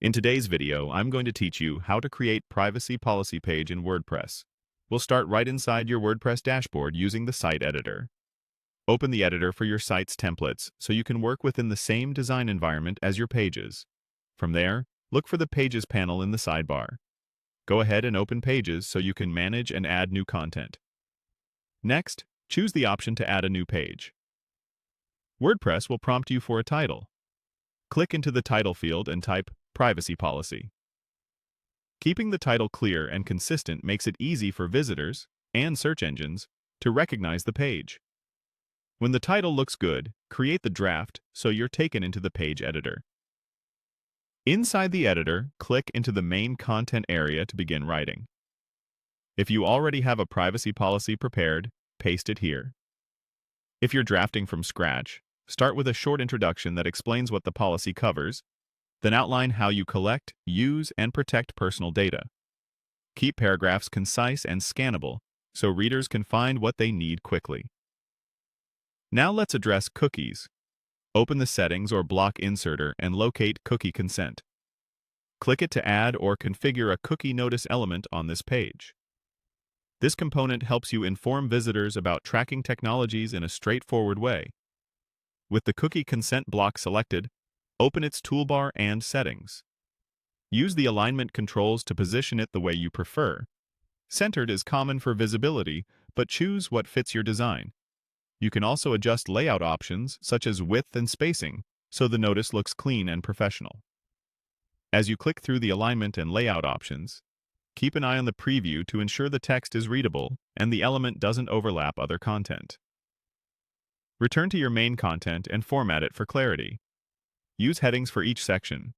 In today's video, I'm going to teach you how to create privacy policy page in WordPress. We'll start right inside your WordPress dashboard using the site editor. Open the editor for your site's templates so you can work within the same design environment as your pages. From there, look for the Pages panel in the sidebar. Go ahead and open Pages so you can manage and add new content. Next, choose the option to add a new page. WordPress will prompt you for a title. Click into the title field and type Privacy Policy. Keeping the title clear and consistent makes it easy for visitors and search engines to recognize the page. When the title looks good, create the draft so you're taken into the page editor. Inside the editor, click into the main content area to begin writing. If you already have a privacy policy prepared, paste it here. If you're drafting from scratch, start with a short introduction that explains what the policy covers, then outline how you collect, use, and protect personal data. Keep paragraphs concise and scannable so readers can find what they need quickly. Now let's address cookies. Open the Settings or Block Inserter and locate Cookie Consent. Click it to add or configure a cookie notice element on this page. This component helps you inform visitors about tracking technologies in a straightforward way. With the Cookie Consent block selected, open its toolbar and settings. Use the alignment controls to position it the way you prefer. Centered is common for visibility, but choose what fits your design. You can also adjust layout options such as width and spacing so the notice looks clean and professional. As you click through the alignment and layout options, keep an eye on the preview to ensure the text is readable and the element doesn't overlap other content. Return to your main content and format it for clarity. Use headings for each section,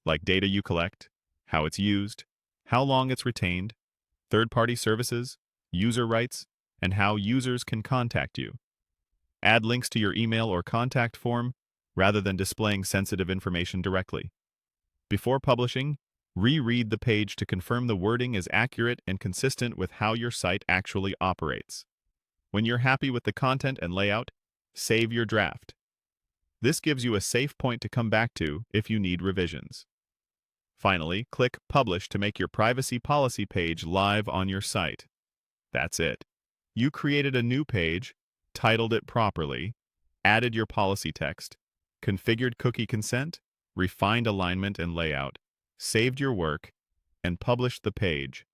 like data you collect, how it's used, how long it's retained, third-party services, user rights, and how users can contact you. Add links to your email or contact form rather than displaying sensitive information directly. Before publishing, reread the page to confirm the wording is accurate and consistent with how your site actually operates. When you're happy with the content and layout, save your draft. This gives you a safe point to come back to if you need revisions. Finally, click Publish to make your privacy policy page live on your site. That's it. You created a new page, titled it properly, added your policy text, configured cookie consent, refined alignment and layout, saved your work, and published the page.